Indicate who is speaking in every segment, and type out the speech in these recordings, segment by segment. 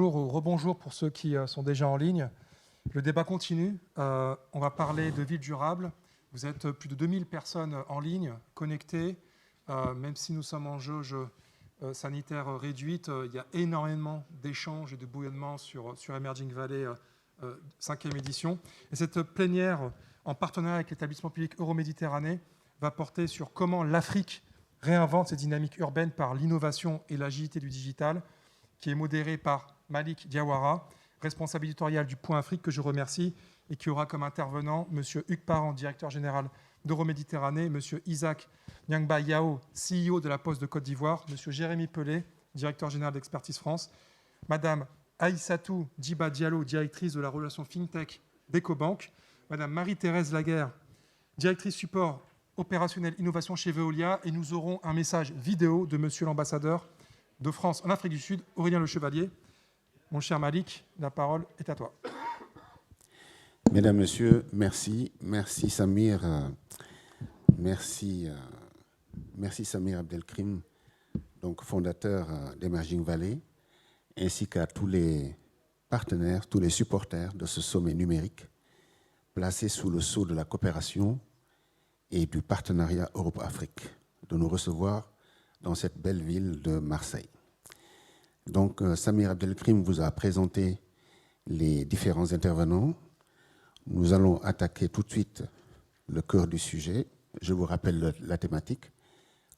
Speaker 1: bonjour ou rebonjour pour ceux qui sont déjà en ligne. Le débat continue. On va parler de ville durable. Vous êtes plus de 2000 personnes en ligne, connectées. Même si nous sommes en jauge sanitaire réduite, il y a énormément d'échanges et de bouillonnement sur Emerging Valley 5e édition. Et cette plénière, en partenariat avec l'établissement public Euroméditerranée, va porter sur comment l'Afrique réinvente ses dynamiques urbaines par l'innovation et l'agilité du digital, qui est modérée par Malik Diawara, responsable éditorial du Point Afrique, que je remercie, et qui aura comme intervenant M. Hugues Parent, directeur général d'Euroméditerranée, M. Isaac Nyangba Yao, CEO de la Poste de Côte d'Ivoire, M. Jérémy Pelé, directeur général d'Expertise France, Mme Aïssatou Djiba Diallo, directrice de la relation FinTech d'Ecobank, Mme Marie-Thérèse Laguerre, directrice support opérationnel innovation chez Veolia, et nous aurons un message vidéo de M. l'ambassadeur de France en Afrique du Sud, Aurélien Le Chevalier. Mon cher Malik, la parole est à toi.
Speaker 2: Mesdames, Messieurs, merci. Merci Samir. Merci Samir Abdelkrim, donc fondateur d'Emerging Valley, ainsi qu'à tous les partenaires, tous les supporters de ce sommet numérique, placé sous le sceau de la coopération et du partenariat Europe-Afrique, de nous recevoir dans cette belle ville de Marseille. Donc, Samir Abdelkrim vous a présenté les différents intervenants. Nous allons attaquer tout de suite le cœur du sujet. Je vous rappelle la thématique.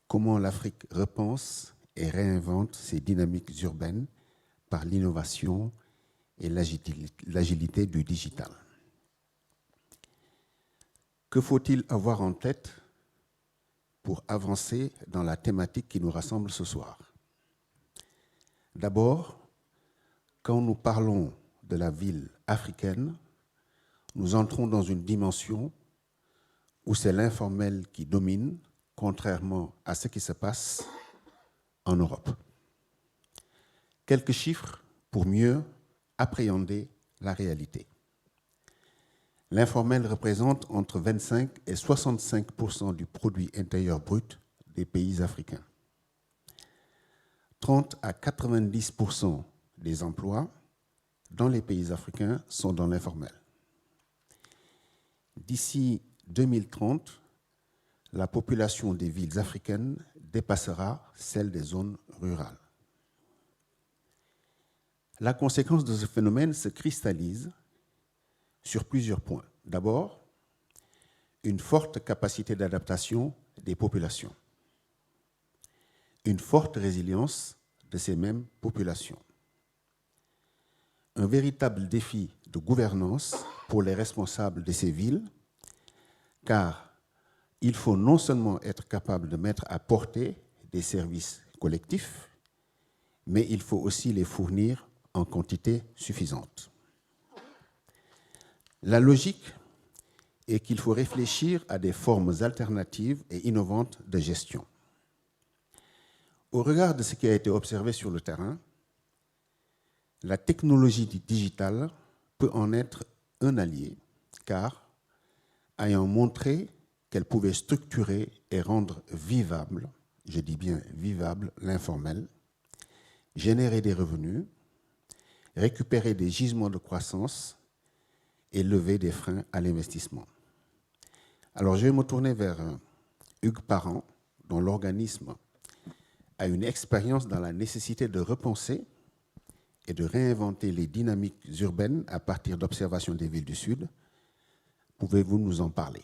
Speaker 2: Comment l'Afrique repense et réinvente ses dynamiques urbaines par l'innovation et l'agilité du digital. Que faut-il avoir en tête pour avancer dans la thématique qui nous rassemble ce soir? D'abord, quand nous parlons de la ville africaine, nous entrons dans une dimension où c'est l'informel qui domine, contrairement à ce qui se passe en Europe. Quelques chiffres pour mieux appréhender la réalité. L'informel représente entre 25 et 65% du produit intérieur brut des pays africains. 30 à 90% des emplois dans les pays africains sont dans l'informel. D'ici 2030, la population des villes africaines dépassera celle des zones rurales. La conséquence de ce phénomène se cristallise sur plusieurs points. D'abord, une forte capacité d'adaptation des populations, une forte résilience de ces mêmes populations, un véritable défi de gouvernance pour les responsables de ces villes, car il faut non seulement être capable de mettre à portée des services collectifs, mais il faut aussi les fournir en quantité suffisante. La logique est qu'il faut réfléchir à des formes alternatives et innovantes de gestion. Au regard de ce qui a été observé sur le terrain, la technologie digitale peut en être un allié, car, ayant montré qu'elle pouvait structurer et rendre vivable, je dis bien vivable, l'informel, générer des revenus, récupérer des gisements de croissance et lever des freins à l'investissement. Alors, je vais me tourner vers Hugues Parent, dont l'organisme a une expérience dans la nécessité de repenser et de réinventer les dynamiques urbaines à partir d'observations des villes du Sud. Pouvez-vous nous en parler?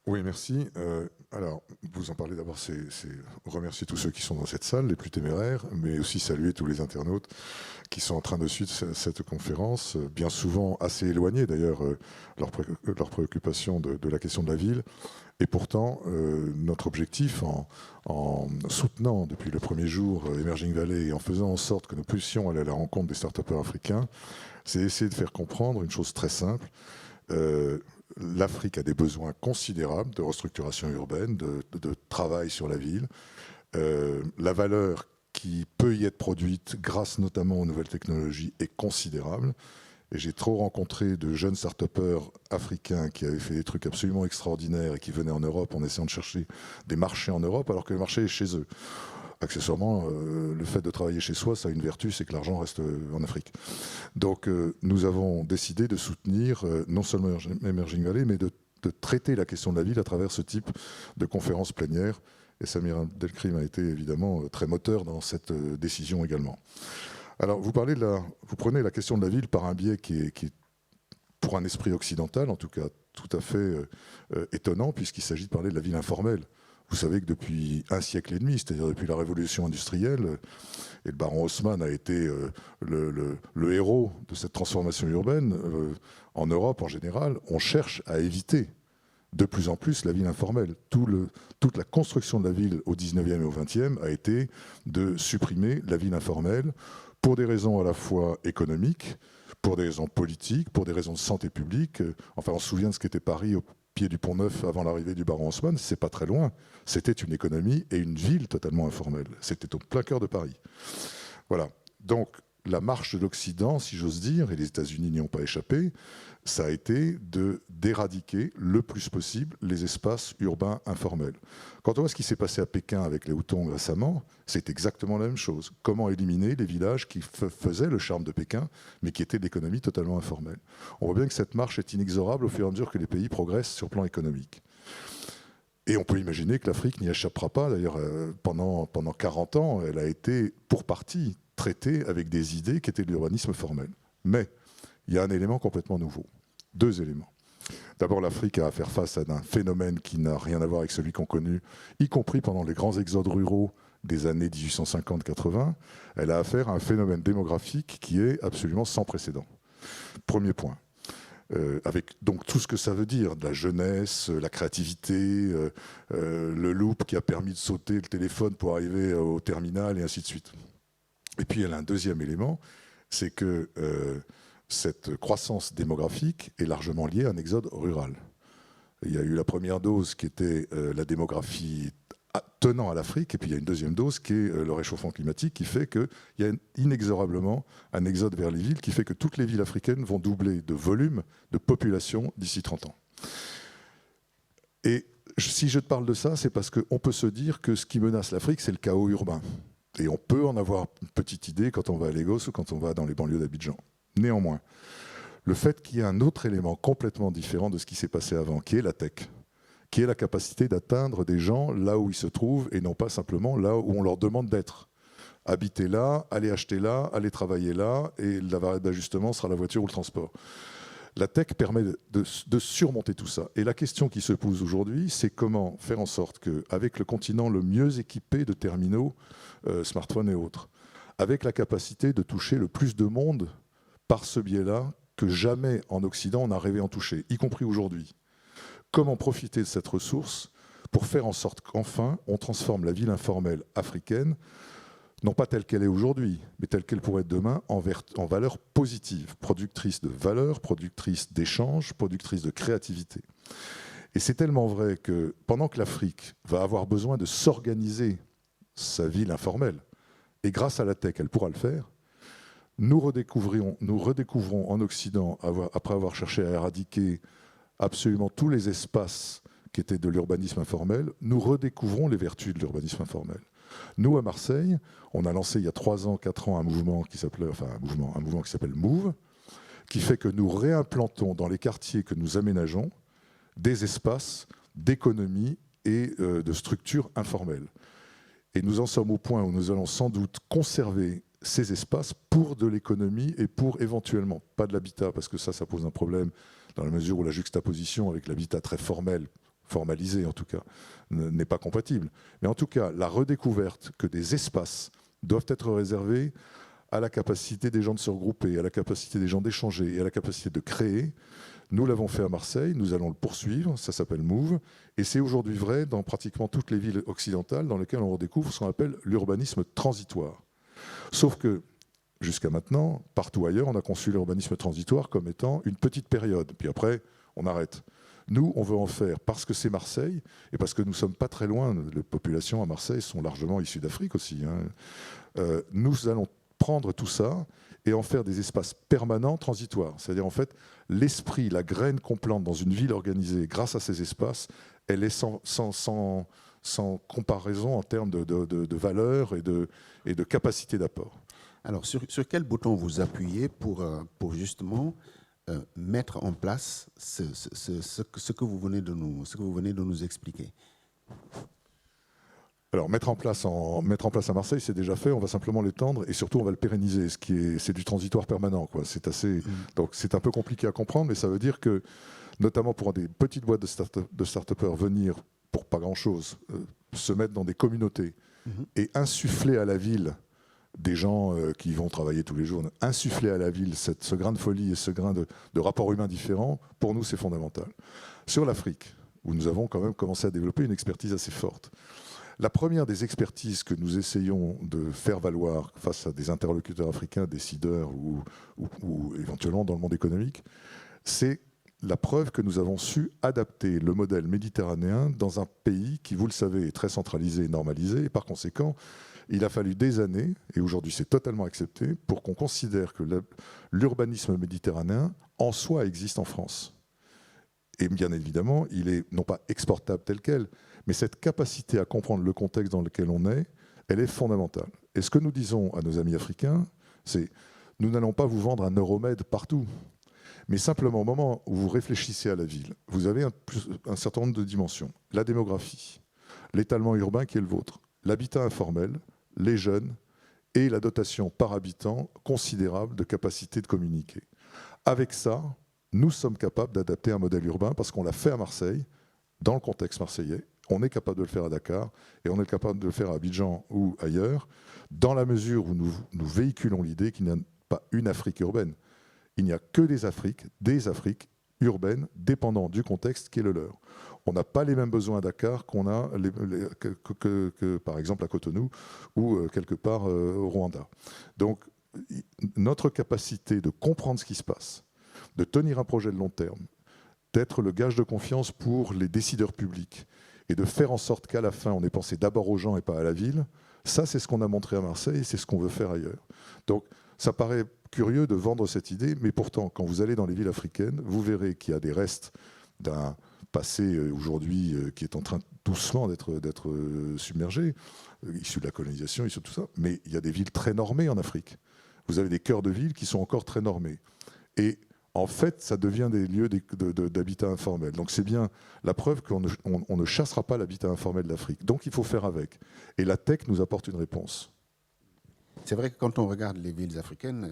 Speaker 3: Oui, merci. Alors, vous en parlez d'abord, c'est remercier tous ceux qui sont dans cette salle, les plus téméraires, mais aussi saluer tous les internautes qui sont en train de suivre cette conférence, bien souvent assez éloignés d'ailleurs, leur préoccupation de la question de la ville. Et pourtant, notre objectif en soutenant depuis le premier jour Emerging Valley et en faisant en sorte que nous puissions aller à la rencontre des start-upers africains, c'est essayer de faire comprendre une chose très simple. L'Afrique a des besoins considérables de restructuration urbaine, de travail sur la ville. La valeur qui peut y être produite grâce notamment aux nouvelles technologies est considérable. Et j'ai trop rencontré de jeunes start-upers africains qui avaient fait des trucs absolument extraordinaires et qui venaient en Europe en essayant de chercher des marchés en Europe alors que le marché est chez eux. accessoirement, le fait de travailler chez soi, ça a une vertu, c'est que l'argent reste en Afrique. Donc nous avons décidé de soutenir non seulement Emerging Valley, mais de traiter la question de la ville à travers ce type de conférences plénières. Et Samir Abdelkrim a été évidemment très moteur dans cette décision également. Alors vous prenez la question de la ville par un biais qui est pour un esprit occidental, en tout cas tout à fait étonnant, puisqu'il s'agit de parler de la ville informelle. Vous savez que depuis un siècle et demi, c'est-à-dire depuis la révolution industrielle, et le baron Haussmann a été le héros de cette transformation urbaine, en Europe en général, on cherche à éviter de plus en plus la ville informelle. Toute la construction de la ville au 19e et au 20e a été de supprimer la ville informelle pour des raisons à la fois économiques, pour des raisons politiques, pour des raisons de santé publique. Enfin, on se souvient de ce qu'était Paris au pied du Pont-Neuf avant l'arrivée du baron Haussmann, c'est pas très loin. C'était une économie et une ville totalement informelle. C'était au plein cœur de Paris. Voilà. Donc, la marche de l'Occident, si j'ose dire, et les États-Unis n'y ont pas échappé, ça a été d'éradiquer le plus possible les espaces urbains informels. Quand on voit ce qui s'est passé à Pékin avec les Hutong récemment, c'est exactement la même chose. Comment éliminer les villages qui faisaient le charme de Pékin, mais qui étaient d'économie totalement informelle. On voit bien que cette marche est inexorable au fur et à mesure que les pays progressent sur le plan économique. Et on peut imaginer que l'Afrique n'y échappera pas. D'ailleurs, pendant 40 ans, elle a été, pour partie, traitée avec des idées qui étaient de l'urbanisme formel. Mais il y a un élément complètement nouveau. 2 éléments. D'abord, l'Afrique a à faire face à un phénomène qui n'a rien à voir avec celui qu'on connu, y compris pendant les grands exodes ruraux des années 1850-80. Elle a affaire à un phénomène démographique qui est absolument sans précédent. Premier point. Avec donc tout ce que ça veut dire, de la jeunesse, la créativité, le loop qui a permis de sauter le téléphone pour arriver au terminal et ainsi de suite. Et puis elle a un deuxième élément, c'est que cette croissance démographique est largement liée à un exode rural. Il y a eu la première dose qui était la démographie tenant à l'Afrique, et puis il y a une deuxième dose qui est le réchauffement climatique, qui fait qu'il y a inexorablement un exode vers les villes, qui fait que toutes les villes africaines vont doubler de volume, de population d'ici 30 ans. Et si je te parle de ça, c'est parce qu'on peut se dire que ce qui menace l'Afrique, c'est le chaos urbain. Et on peut en avoir une petite idée quand on va à Lagos ou quand on va dans les banlieues d'Abidjan. Néanmoins, le fait qu'il y ait un autre élément complètement différent de ce qui s'est passé avant, qui est la tech, qui est la capacité d'atteindre des gens là où ils se trouvent et non pas simplement là où on leur demande d'être. Habiter là, aller acheter là, aller travailler là, et la variable d'ajustement sera la voiture ou le transport. La tech permet de surmonter tout ça. Et la question qui se pose aujourd'hui, c'est comment faire en sorte qu'avec le continent le mieux équipé de terminaux, smartphones et autres, avec la capacité de toucher le plus de monde par ce biais-là que jamais en Occident on n'a rêvé en toucher, y compris aujourd'hui. Comment profiter de cette ressource pour faire en sorte qu'enfin on transforme la ville informelle africaine, non pas telle qu'elle est aujourd'hui, mais telle qu'elle pourrait être demain, en valeur positive, productrice de valeur, productrice d'échanges, productrice de créativité. Et c'est tellement vrai que pendant que l'Afrique va avoir besoin de s'organiser sa ville informelle, et grâce à la tech, elle pourra le faire, nous redécouvrons en Occident, après avoir cherché à éradiquer absolument tous les espaces qui étaient de l'urbanisme informel, nous redécouvrons les vertus de l'urbanisme informel. Nous, à Marseille, on a lancé il y a 3 ans, 4 ans un mouvement qui s'appelle Move, qui fait que nous réimplantons dans les quartiers que nous aménageons des espaces d'économie et de structures informelles. Et nous en sommes au point où nous allons sans doute conserver ces espaces pour de l'économie et pour éventuellement, pas de l'habitat, parce que ça pose un problème dans la mesure où la juxtaposition avec l'habitat très formel, formalisé en tout cas, n'est pas compatible. Mais en tout cas, la redécouverte que des espaces doivent être réservés à la capacité des gens de se regrouper, à la capacité des gens d'échanger et à la capacité de créer. Nous l'avons fait à Marseille, nous allons le poursuivre, ça s'appelle Move, et c'est aujourd'hui vrai dans pratiquement toutes les villes occidentales dans lesquelles on redécouvre ce qu'on appelle l'urbanisme transitoire. Sauf que, jusqu'à maintenant, partout ailleurs, on a conçu l'urbanisme transitoire comme étant une petite période, puis après, on arrête. Nous, on veut en faire, parce que c'est Marseille, et parce que nous ne sommes pas très loin, les populations à Marseille sont largement issues d'Afrique aussi, nous allons prendre tout ça et en faire des espaces permanents transitoires. C'est-à-dire, en fait, l'esprit, la graine qu'on plante dans une ville organisée grâce à ces espaces, elle est sans sans comparaison en termes de valeur et de capacité d'apport.
Speaker 2: Alors, sur quel bouton vous appuyez pour justement mettre en place ce que vous venez de nous expliquer?
Speaker 3: Alors, mettre en place à Marseille, c'est déjà fait. On va simplement l'étendre et surtout, on va le pérenniser. C'est du transitoire permanent, quoi. Donc, c'est un peu compliqué à comprendre, mais ça veut dire que, notamment pour des petites boîtes de start-upers, venir pour pas grand-chose, se mettre dans des communautés et insuffler à la ville des gens qui vont travailler tous les jours, insuffler à la ville ce grain de folie et ce grain de rapport humain différent, pour nous, c'est fondamental. Sur l'Afrique, où nous avons quand même commencé à développer une expertise assez forte, la première des expertises que nous essayons de faire valoir face à des interlocuteurs africains, décideurs ou éventuellement dans le monde économique, c'est la preuve que nous avons su adapter le modèle méditerranéen dans un pays qui, vous le savez, est très centralisé et normalisé. Et par conséquent, il a fallu des années, et aujourd'hui c'est totalement accepté, pour qu'on considère que l'urbanisme méditerranéen en soi existe en France. Et bien évidemment, il est non pas exportable tel quel, mais cette capacité à comprendre le contexte dans lequel on est, elle est fondamentale. Et ce que nous disons à nos amis africains, c'est nous n'allons pas vous vendre un Euromède partout, mais simplement au moment où vous réfléchissez à la ville, vous avez un certain nombre de dimensions. La démographie, l'étalement urbain qui est le vôtre, l'habitat informel, les jeunes et la dotation par habitant considérable de capacité de communiquer. Avec ça, nous sommes capables d'adapter un modèle urbain parce qu'on l'a fait à Marseille, dans le contexte marseillais. On est capable de le faire à Dakar et on est capable de le faire à Abidjan ou ailleurs, dans la mesure où nous véhiculons l'idée qu'il n'y a pas une Afrique urbaine. Il n'y a que des Afriques urbaines, dépendant du contexte qui est le leur. On n'a pas les mêmes besoins à Dakar qu'on a que par exemple à Cotonou ou quelque part au Rwanda. Donc notre capacité de comprendre ce qui se passe, de tenir un projet de long terme, d'être le gage de confiance pour les décideurs publics et de faire en sorte qu'à la fin, on ait pensé d'abord aux gens et pas à la ville, ça, c'est ce qu'on a montré à Marseille et c'est ce qu'on veut faire ailleurs. Donc, ça paraît curieux de vendre cette idée, mais pourtant, quand vous allez dans les villes africaines, vous verrez qu'il y a des restes d'un passé aujourd'hui qui est en train doucement d'être submergé, issu de la colonisation, issu de tout ça, mais il y a des villes très normées en Afrique. Vous avez des cœurs de villes qui sont encore très normés. Et en fait, ça devient des lieux d'habitat informel. Donc c'est bien la preuve qu'on ne chassera pas l'habitat informel d'Afrique. Donc il faut faire avec. Et la tech nous apporte une réponse.
Speaker 2: C'est vrai que quand on regarde les villes africaines,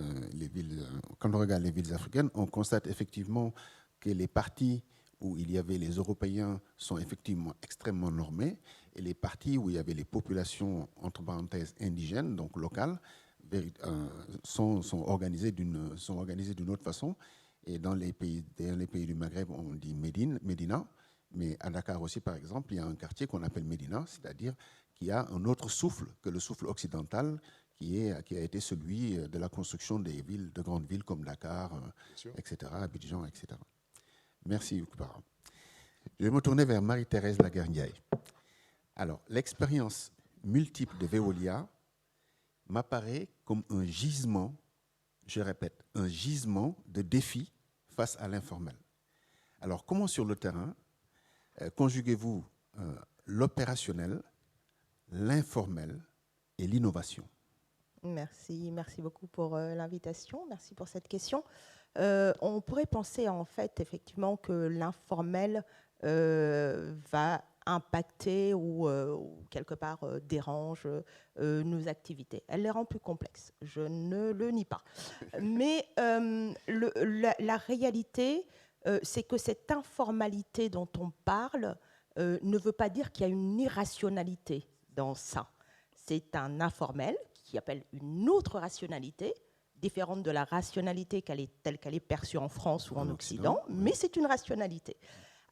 Speaker 2: on constate effectivement que les parties où il y avait les Européens sont effectivement extrêmement normés, et les parties où il y avait les populations, entre parenthèses, indigènes, donc locales, sont organisées d'une autre façon. Et dans les pays du Maghreb, on dit Médina, mais à Dakar aussi, par exemple, il y a un quartier qu'on appelle Médina, c'est-à-dire qui a un autre souffle que le souffle occidental, qui a été celui de la construction des villes, de grandes villes comme Dakar, etc., Abidjan, etc. Merci, Oukpara. Je vais me tourner vers Marie-Thérèse Laguerniaï. Alors, l'expérience multiple de Veolia m'apparaît comme un gisement, je répète, un gisement de défis face à l'informel. Alors, comment sur le terrain conjuguez-vous l'opérationnel, l'informel et l'innovation?
Speaker 4: Merci beaucoup pour l'invitation, merci pour cette question. On pourrait penser en fait effectivement que l'informel va impacter ou quelque part dérange nos activités. Elle les rend plus complexes, je ne le nie pas. Mais la réalité, c'est que cette informalité dont on parle ne veut pas dire qu'il y a une irrationalité dans ça. C'est un informel qui appelle une autre rationalité, différente de la rationalité telle qu'elle est perçue en France ou en Occident, mais c'est une rationalité.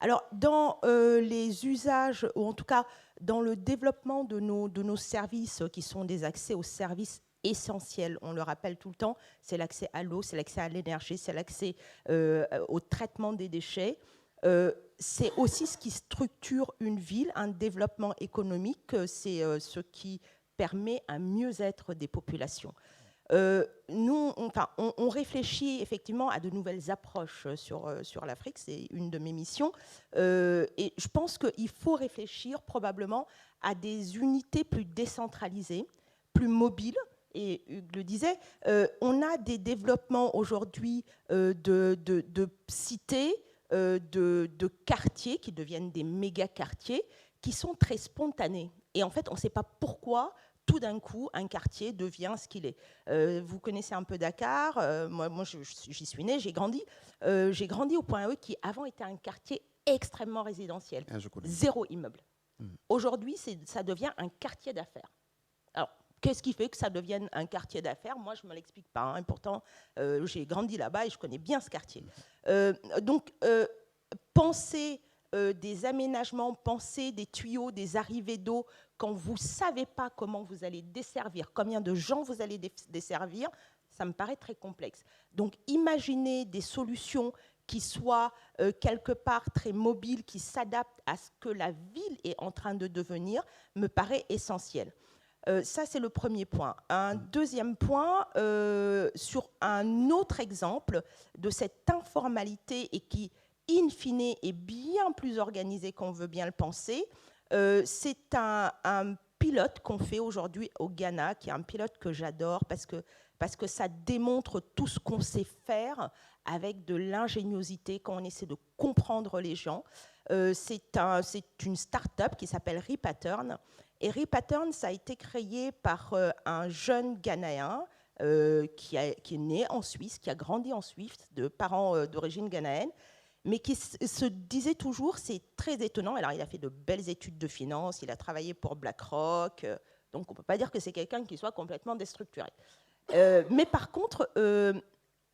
Speaker 4: Alors, dans les usages, ou en tout cas dans le développement de nos services, qui sont des accès aux services essentiels, on le rappelle tout le temps, c'est l'accès à l'eau, c'est l'accès à l'énergie, c'est l'accès au traitement des déchets. C'est aussi ce qui structure une ville, un développement économique, c'est ce qui permet un mieux-être des populations. Nous, on réfléchit effectivement à de nouvelles approches sur l'Afrique, c'est une de mes missions, et je pense qu'il faut réfléchir probablement à des unités plus décentralisées, plus mobiles. Et Hugues le disait, on a des développements aujourd'hui de cités, de quartiers qui deviennent des méga-quartiers, qui sont très spontanés. Et en fait, on ne sait pas pourquoi, tout d'un coup, un quartier devient ce qu'il est. Vous connaissez un peu Dakar, moi j'y suis née, j'ai grandi. J'ai grandi au Point E, qui avant était un quartier extrêmement résidentiel. Zéro immeuble. Aujourd'hui, ça devient un quartier d'affaires. Alors, qu'est-ce qui fait que ça devienne un quartier d'affaires? Moi, je ne me l'explique pas. Hein, et pourtant, j'ai grandi là-bas et je connais bien ce quartier. Donc, penser des aménagements, penser des tuyaux, des arrivées d'eau, quand vous ne savez pas comment vous allez desservir, combien de gens vous allez desservir, ça me paraît très complexe. Donc, imaginez des solutions qui soient quelque part très mobiles, qui s'adaptent à ce que la ville est en train de devenir, me paraît essentiel. Ça, c'est le premier point. Un deuxième point, sur un autre exemple de cette informalité et qui, in fine, est bien plus organisée qu'on veut bien le penser, c'est un pilote qu'on fait aujourd'hui au Ghana, qui est un pilote que j'adore parce que ça démontre tout ce qu'on sait faire avec de l'ingéniosité quand on essaie de comprendre les gens. C'est une start-up qui s'appelle Repattern. Et Repattern, ça a été créé par un jeune Ghanéen qui est né en Suisse, qui a grandi en Suisse, de parents d'origine ghanéenne, mais qui se disait toujours, c'est très étonnant, alors il a fait de belles études de finance, il a travaillé pour BlackRock, donc on ne peut pas dire que c'est quelqu'un qui soit complètement déstructuré. Mais par contre,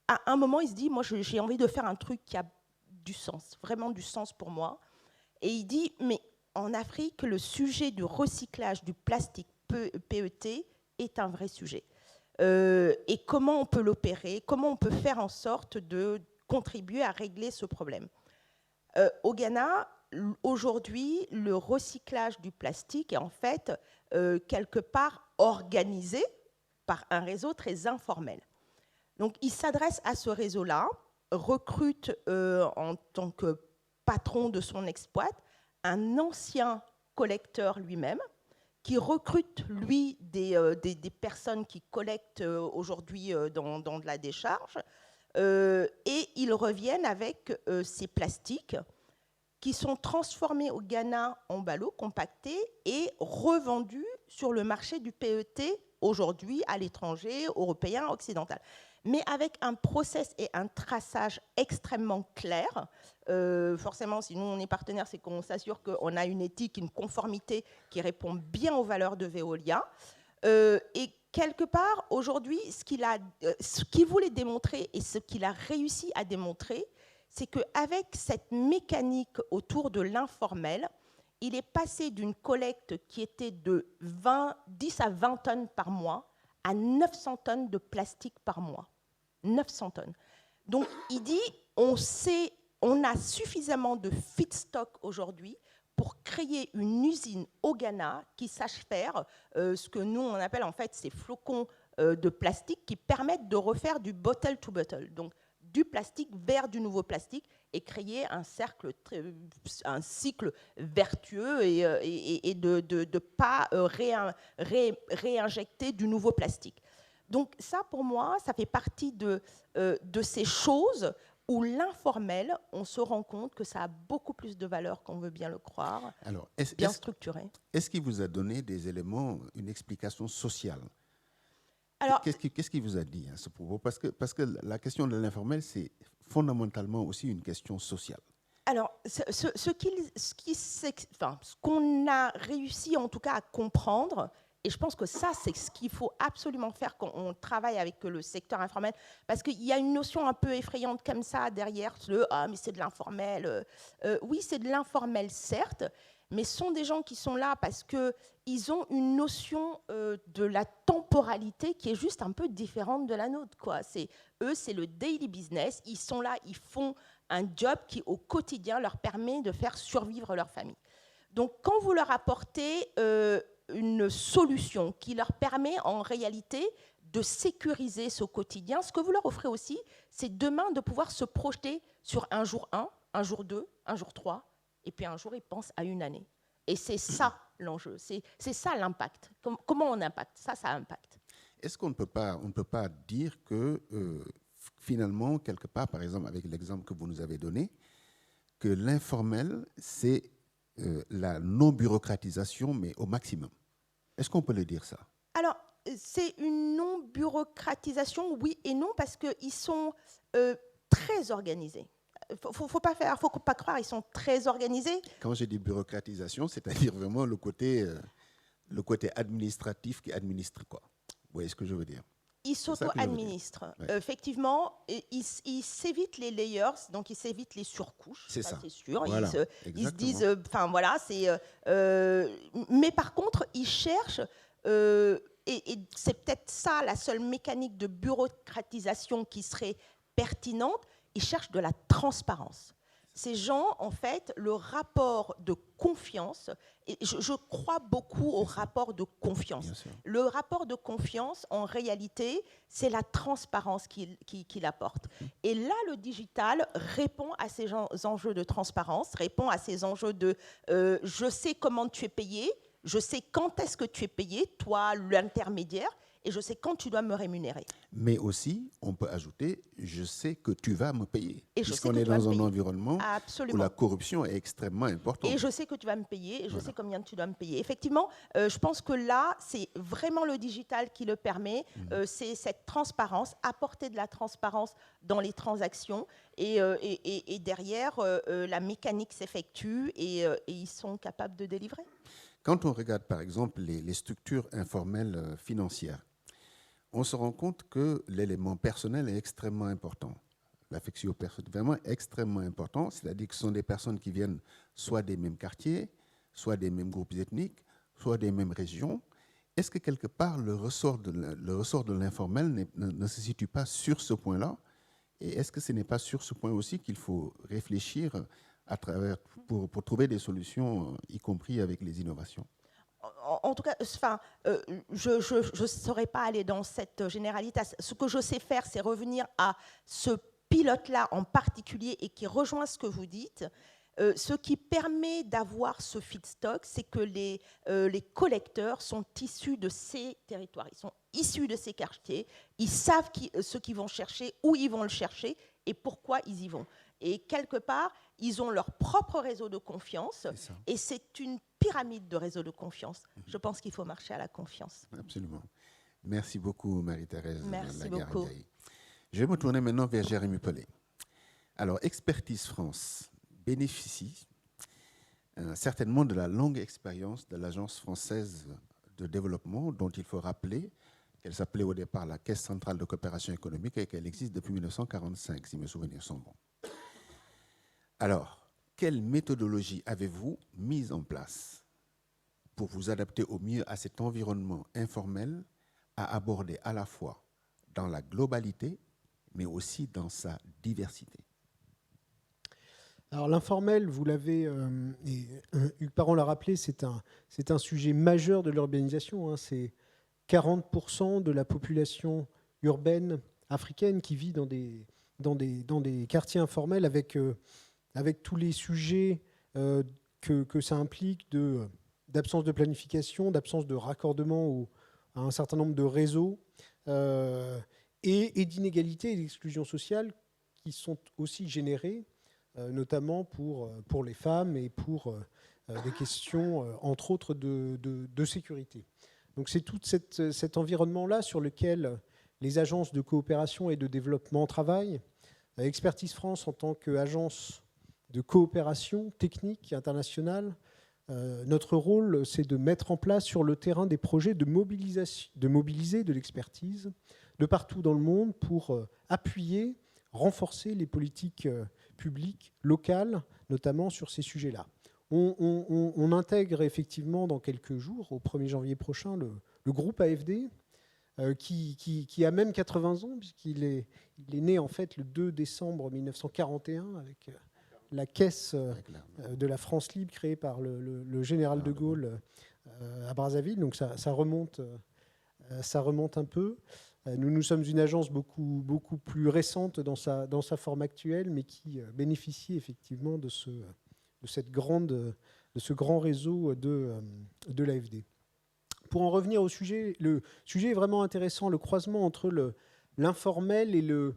Speaker 4: à un moment, il se dit, moi j'ai envie de faire un truc qui a du sens, vraiment du sens pour moi. Et il dit, mais en Afrique, le sujet du recyclage du plastique PET est un vrai sujet. Et comment on peut l'opérer, comment on peut faire en sorte de contribuer à régler ce problème. Au Ghana, aujourd'hui, le recyclage du plastique est en fait quelque part organisé par un réseau très informel. Donc, il s'adresse à ce réseau-là, recrute en tant que patron de son exploit un ancien collecteur lui-même, qui recrute, lui, des personnes qui collectent aujourd'hui dans de la décharge, et ils reviennent avec ces plastiques qui sont transformés au Ghana en ballots compactés et revendus sur le marché du PET aujourd'hui à l'étranger, européen, occidental. Mais avec un process et un traçage extrêmement clair. Forcément, si nous on est partenaire, c'est qu'on s'assure qu'on a une éthique, une conformité qui répond bien aux valeurs de Veolia. Et quelque part, aujourd'hui, ce qu'il voulait démontrer et ce qu'il a réussi à démontrer, c'est qu'avec cette mécanique autour de l'informel, il est passé d'une collecte qui était de 10 à 20 tonnes par mois à 900 tonnes de plastique par mois. 900 tonnes. Donc, il dit, on a suffisamment de feedstock aujourd'hui pour créer une usine au Ghana qui sache faire ce que nous, on appelle en fait ces flocons de plastique qui permettent de refaire du bottle to bottle. Donc, du plastique vers du nouveau plastique et créer un cycle vertueux et de pas réinjecter du nouveau plastique. Donc ça, pour moi, ça fait partie de ces choses où l'informel, on se rend compte que ça a beaucoup plus de valeur qu'on veut bien le croire,
Speaker 2: alors,
Speaker 4: bien structuré.
Speaker 2: Est-ce qu'il vous a donné des éléments, une explication sociale?
Speaker 4: Alors,
Speaker 2: qu'est-ce qu'il vous a dit à ce propos? Parce que la question de l'informel, c'est fondamentalement aussi une question sociale.
Speaker 4: Alors, ce qu'on a réussi en tout cas à comprendre, et je pense que ça, c'est ce qu'il faut absolument faire quand on travaille avec le secteur informel, parce qu'il y a une notion un peu effrayante comme ça derrière, mais c'est de l'informel. Oui, c'est de l'informel, certes, mais ce sont des gens qui sont là parce qu'ils ont une notion de la temporalité qui est juste un peu différente de la nôtre, quoi. Eux, c'est le daily business. Ils sont là, ils font un job qui, au quotidien, leur permet de faire survivre leur famille. Donc, quand vous leur apportez une solution qui leur permet, en réalité, de sécuriser ce quotidien. Ce que vous leur offrez aussi, c'est demain de pouvoir se projeter sur un jour 1, un jour 2, un jour 3, et puis un jour, ils pensent à une année. Et c'est ça l'enjeu, c'est ça l'impact. Comment on impacte? Ça impacte.
Speaker 2: Est-ce qu'on ne peut pas dire que finalement, quelque part, par exemple, avec l'exemple que vous nous avez donné, que l'informel, c'est la non-bureaucratisation, mais au maximum? Est-ce qu'on peut le dire ça?
Speaker 4: Alors, c'est une non-bureaucratisation, oui et non, parce qu'ils sont très organisés. Faut pas croire, ils sont très organisés.
Speaker 2: Quand je dis bureaucratisation, c'est-à-dire vraiment le côté administratif qui administre quoi. Vous voyez ce que je veux dire?
Speaker 4: Ils s'auto-administrent.
Speaker 2: Ouais.
Speaker 4: Effectivement, ils s'évitent les layers, donc ils s'évitent les surcouches.
Speaker 2: C'est ça.
Speaker 4: C'est sûr.
Speaker 2: Voilà,
Speaker 4: Ils se disent, enfin voilà, c'est. Mais par contre, ils cherchent. Et c'est peut-être ça la seule mécanique de bureaucratisation qui serait pertinente. Ils cherchent de la transparence. Ces gens, en fait, le rapport de confiance, et je crois beaucoup au rapport de confiance. Le rapport de confiance, en réalité, c'est la transparence qu'il apporte. Et là, le digital répond à ces enjeux de transparence, répond à ces enjeux de je sais comment tu es payé, je sais quand est-ce que tu es payé, toi, l'intermédiaire, et je sais quand tu dois me rémunérer.
Speaker 2: Mais aussi, on peut ajouter, je sais que tu vas me payer.
Speaker 4: Et
Speaker 2: puisqu'on est dans un environnement
Speaker 4: Absolument.
Speaker 2: où la corruption est extrêmement importante.
Speaker 4: Et je sais que tu vas me payer, et je sais combien tu dois me payer. Effectivement, je pense que là, c'est vraiment le digital qui le permet. C'est cette transparence, apporter de la transparence dans les transactions. Et derrière, la mécanique s'effectue et ils sont capables de délivrer.
Speaker 2: Quand on regarde, par exemple, les structures informelles financières, on se rend compte que l'élément personnel est extrêmement important. L'affectio personnelle est vraiment extrêmement important, c'est-à-dire que ce sont des personnes qui viennent soit des mêmes quartiers, soit des mêmes groupes ethniques, soit des mêmes régions. Est-ce que quelque part le ressort de l'informel ne se situe pas sur ce point-là? Et est-ce que ce n'est pas sur ce point aussi qu'il faut réfléchir à travers, pour trouver des solutions, y compris avec les innovations?
Speaker 4: En tout cas, je ne saurais pas aller dans cette généralité. Ce que je sais faire, c'est revenir à ce pilote-là en particulier et qui rejoint ce que vous dites. Ce qui permet d'avoir ce feedstock, c'est que les collecteurs sont issus de ces territoires, ils sont issus de ces quartiers, ils savent ce qu'ils vont chercher, où ils vont le chercher et pourquoi ils y vont. Et quelque part, ils ont leur propre réseau de confiance et c'est une pyramide de réseau de confiance. Je pense qu'il faut marcher à la confiance.
Speaker 2: Absolument. Merci beaucoup, Marie-Thérèse.
Speaker 4: Merci beaucoup.
Speaker 2: Je vais me tourner maintenant vers Jérémy Pellet. Alors, Expertise France bénéficie certainement de la longue expérience de l'Agence française de développement, dont il faut rappeler qu'elle s'appelait au départ la Caisse centrale de coopération économique et qu'elle existe depuis 1945, si mes souvenirs sont bons. Alors, quelle méthodologie avez-vous mise en place pour vous adapter au mieux à cet environnement informel, à aborder à la fois dans la globalité, mais aussi dans sa diversité?
Speaker 5: Alors l'informel, vous l'avez, Hugues Parent l'a rappelé, c'est un sujet majeur de l'urbanisation. Hein. C'est 40% de la population urbaine africaine qui vit dans des quartiers informels avec tous les sujets que ça implique d'absence de planification, d'absence de raccordement à un certain nombre de réseaux et d'inégalités et d'exclusion sociale qui sont aussi générées notamment pour les femmes et pour des questions, entre autres, de sécurité. Donc c'est tout cet environnement-là sur lequel les agences de coopération et de développement travaillent. Expertise France, en tant qu'agence de coopération technique internationale, notre rôle, c'est de mettre en place sur le terrain des projets de mobiliser de l'expertise de partout dans le monde pour appuyer, renforcer les politiques publiques, locales, notamment sur ces sujets-là. On intègre effectivement dans quelques jours, au 1er janvier prochain, le groupe AFD, qui a même 80 ans, puisqu'il est né en fait le 2 décembre 1941 avec la caisse de la France libre créée par le général de Gaulle à Brazzaville. Donc ça remonte un peu. Nous sommes une agence beaucoup plus récente dans sa forme actuelle, mais qui bénéficie effectivement de ce grand réseau de l'AFD. Pour en revenir au sujet, le sujet est vraiment intéressant, le croisement entre l'informel et le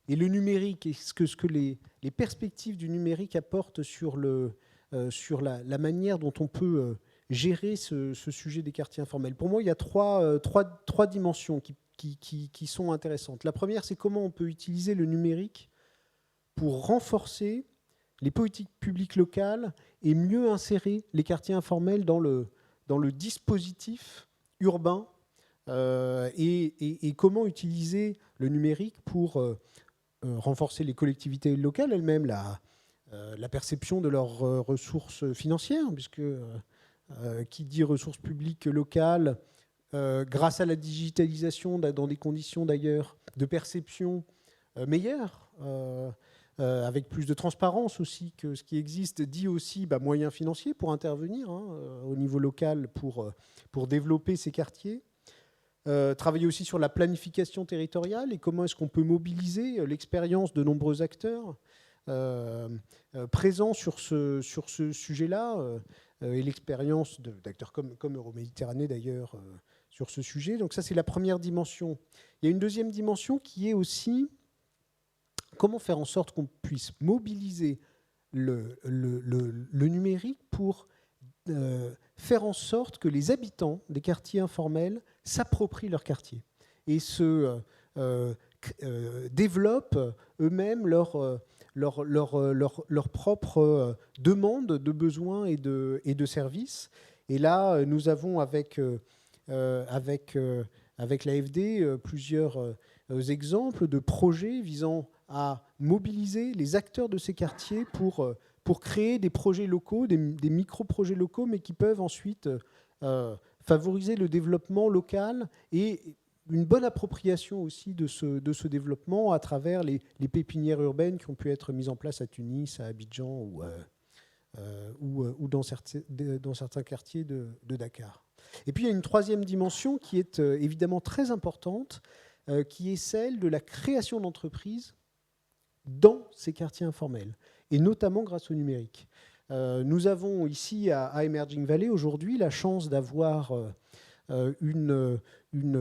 Speaker 5: numérique, et ce que les perspectives du numérique apportent sur la manière dont on peut gérer ce sujet des quartiers informels. Pour moi, il y a trois dimensions qui sont intéressantes. La première, c'est comment on peut utiliser le numérique pour renforcer les politiques publiques locales et mieux insérer les quartiers informels dans le dispositif urbain et comment utiliser le numérique pour renforcer les collectivités locales elles-mêmes, la perception de leurs ressources financières, puisque qui dit ressources publiques locales, grâce à la digitalisation, dans des conditions d'ailleurs de perception meilleures, avec plus de transparence aussi que ce qui existe, dit aussi moyens financiers pour intervenir au niveau local pour développer ces quartiers. Travailler aussi sur la planification territoriale et comment est-ce qu'on peut mobiliser l'expérience de nombreux acteurs présents sur ce sujet-là et l'expérience d'acteurs comme Euroméditerranée d'ailleurs sur ce sujet. Donc ça, c'est la première dimension. Il y a une deuxième dimension qui est aussi comment faire en sorte qu'on puisse mobiliser le numérique pour faire en sorte que les habitants des quartiers informels s'approprient leur quartier et se développent eux-mêmes leur propre demande de besoins et de services. Et là, nous avons avec l'AFD plusieurs exemples de projets visant à mobiliser les acteurs de ces quartiers pour créer des projets locaux, des micro-projets locaux, mais qui peuvent ensuite favoriser le développement local et une bonne appropriation aussi de ce développement à travers les pépinières urbaines qui ont pu être mises en place à Tunis, à Abidjan ou dans certains quartiers de Dakar. Et puis il y a une troisième dimension qui est évidemment très importante, qui est celle de la création d'entreprises dans ces quartiers informels, et notamment grâce au numérique. Nous avons ici à Emerging Valley aujourd'hui la chance d'avoir une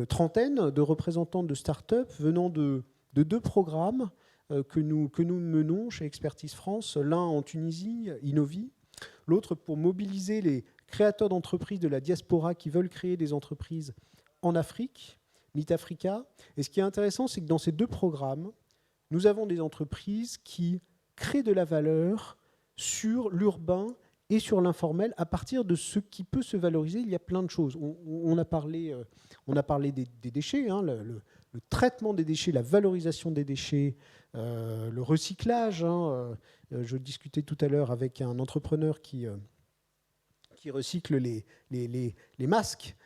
Speaker 5: trentaine de représentants de start-up venant de deux programmes que nous menons chez Expertise France, l'un en Tunisie, Innovi, l'autre pour mobiliser les créateurs d'entreprises de la diaspora qui veulent créer des entreprises en Afrique, Meet Africa. Et ce qui est intéressant, c'est que dans ces deux programmes, nous avons des entreprises qui créent de la valeur sur l'urbain et sur l'informel à partir de ce qui peut se valoriser. Il y a plein de choses. On a parlé des déchets, le traitement des déchets, la valorisation des déchets, le recyclage. Je discutais tout à l'heure avec un entrepreneur qui recycle les masques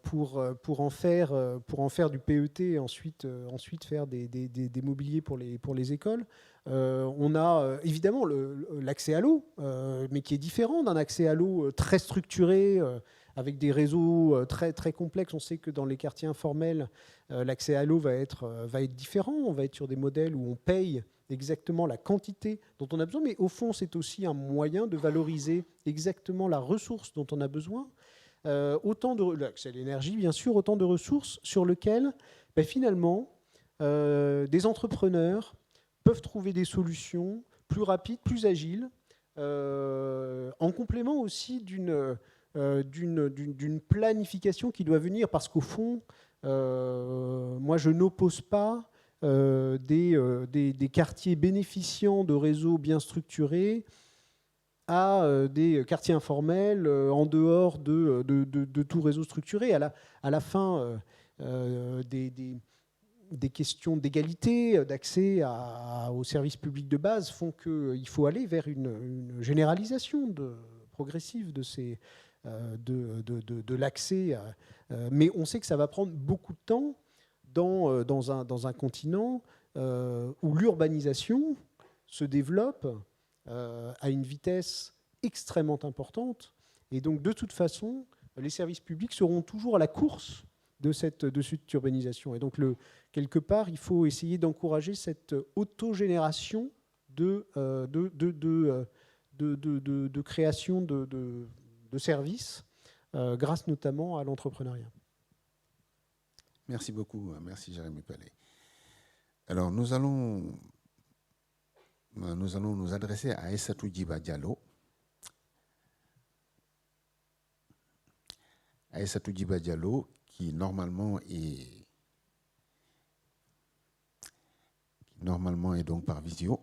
Speaker 5: pour en faire du PET et ensuite faire des mobiliers pour les écoles. On a évidemment l'accès à l'eau, mais qui est différent d'un accès à l'eau très structuré, avec des réseaux très, très complexes. On sait que dans les quartiers informels, l'accès à l'eau va être différent. On va être sur des modèles où on paye exactement la quantité dont on a besoin, mais au fond, c'est aussi un moyen de valoriser exactement la ressource dont on a besoin. L'accès à l'énergie, bien sûr, autant de ressources sur lesquelles, finalement, des entrepreneurs peuvent trouver des solutions plus rapides, plus agiles, en complément aussi d'une planification qui doit venir, parce qu'au fond, moi je n'oppose pas des quartiers bénéficiant de réseaux bien structurés à des quartiers informels en dehors de tout réseau structuré. À la fin, des questions d'égalité, d'accès aux services publics de base font qu'il faut aller vers une généralisation progressive de l'accès. Mais on sait que ça va prendre beaucoup de temps dans un continent où l'urbanisation se développe à une vitesse extrêmement importante. Et donc, de toute façon, les services publics seront toujours à la course de cette urbanisation. Et donc, quelque part, il faut essayer d'encourager cette autogénération de création de services, grâce notamment à l'entrepreneuriat.
Speaker 2: Merci beaucoup. Merci, Jérémy Palais. Alors, nous allons nous adresser à Aïssatou Djiba Diallo. Aïssatou Djiba Diallo, qui normalement est donc par visio.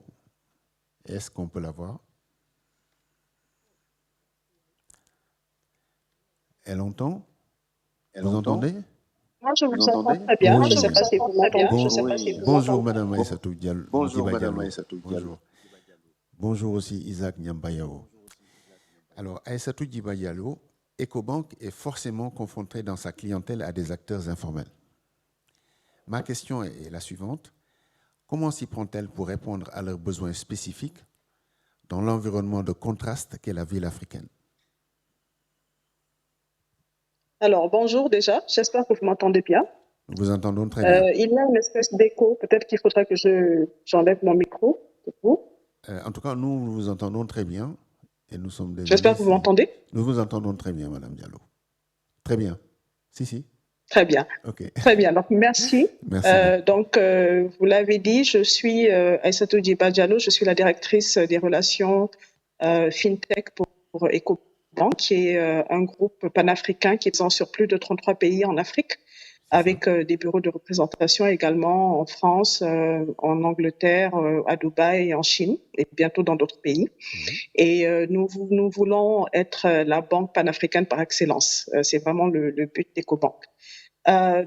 Speaker 2: Est-ce qu'on peut la voir? Elle entend? Vous entendez?
Speaker 6: Moi, je vous entends très bien.
Speaker 2: Oui.
Speaker 6: Je ne sais pas si vous m'entendez.
Speaker 2: Bonjour, Madame Aïssatou Diallo.
Speaker 6: Bonjour,
Speaker 2: Djiba
Speaker 6: Madame
Speaker 2: Diallo.
Speaker 6: Aïssatou Diallo.
Speaker 2: Bonjour aussi, Isaac Nyambayao. Alors, Aïssatou Djiba Diallo, Ecobank est forcément confrontée dans sa clientèle à des acteurs informels. Ma question est la suivante. Comment s'y prend-elle pour répondre à leurs besoins spécifiques dans l'environnement de contraste qu'est la ville africaine?
Speaker 6: Alors, bonjour déjà. J'espère que vous m'entendez bien.
Speaker 2: Nous vous entendons très bien.
Speaker 6: Il y a une espèce d'écho. Peut-être qu'il faudrait que j'enlève mon micro.
Speaker 2: En tout cas, nous vous entendons très bien. Et nous sommes désolés.
Speaker 6: J'espère que vous m'entendez.
Speaker 2: Nous vous entendons très bien, Madame Diallo. Très bien. Si.
Speaker 6: Très bien.
Speaker 2: OK.
Speaker 6: Très bien. Donc, merci.
Speaker 2: Merci.
Speaker 6: Vous l'avez dit, je suis Aïssatou Djiba Diallo. Je suis la directrice des relations FinTech pour Ecobank, qui est un groupe panafricain qui est présent sur plus de 33 pays en Afrique, avec des bureaux de représentation également en France, en Angleterre, à Dubaï et en Chine, et bientôt dans d'autres pays. Et nous voulons être la banque panafricaine par excellence. C'est vraiment le but d'Ecobank.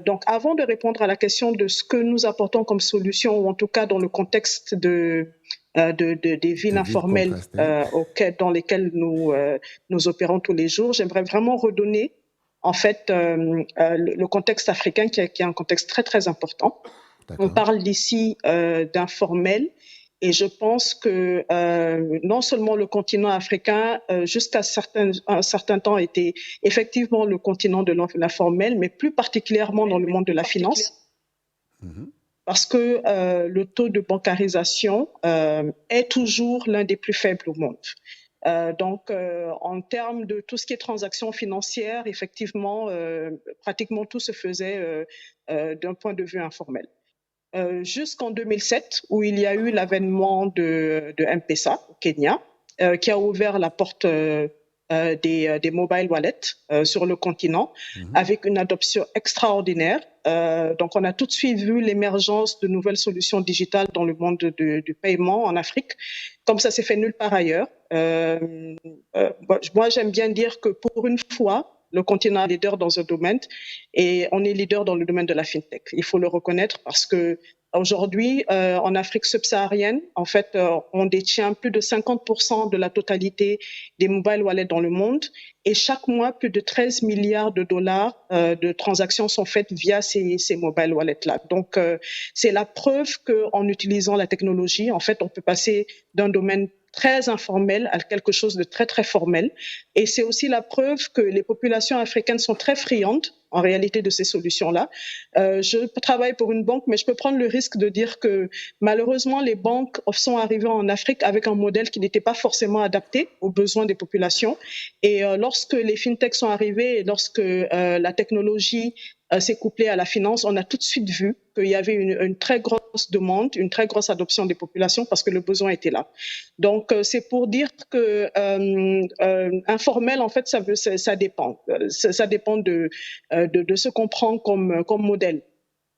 Speaker 6: Donc, avant de répondre à la question de ce que nous apportons comme solution, ou en tout cas dans le contexte des villes informelles dans lesquelles nous opérons tous les jours, j'aimerais vraiment redonner en fait le contexte africain qui est un contexte très très important. On parle d'ici d'informel. Et je pense que non seulement le continent africain, jusqu'à un certain temps, était effectivement le continent de l'informel, mais plus particulièrement dans le monde de la finance, parce que le taux de bancarisation est toujours l'un des plus faibles au monde. Donc, en termes de tout ce qui est transactions financières, effectivement, pratiquement tout se faisait d'un point de vue informel. Jusqu'en 2007, où il y a eu l'avènement de M-Pesa au Kenya, qui a ouvert la porte des mobile wallets sur le continent, avec une adoption extraordinaire. Donc, on a tout de suite vu l'émergence de nouvelles solutions digitales dans le monde du paiement en Afrique, comme ça s'est fait nulle part ailleurs. Moi, j'aime bien dire que pour une fois, le continent est leader dans un domaine et on est leader dans le domaine de la fintech. Il faut le reconnaître parce que aujourd'hui, en Afrique subsaharienne, en fait, on détient plus de 50% de la totalité des mobile wallets dans le monde et chaque mois, plus de 13 milliards de dollars de transactions sont faites via ces mobile wallets-là. Donc, c'est la preuve qu'en utilisant la technologie, en fait, on peut passer d'un domaine très informel à quelque chose de très, très formel. Et c'est aussi la preuve que les populations africaines sont très friandes, en réalité, de ces solutions-là. Je travaille pour une banque, mais je peux prendre le risque de dire que malheureusement, les banques sont arrivées en Afrique avec un modèle qui n'était pas forcément adapté aux besoins des populations. Et lorsque les fintechs sont arrivés et lorsque la technologie s'est couplée à la finance, on a tout de suite vu qu'il y avait une très grosse demande, une très grosse adoption des populations parce que le besoin était là. Donc, c'est pour dire que informel, en fait, ça dépend. Ça dépend de ce qu'on prend comme modèle.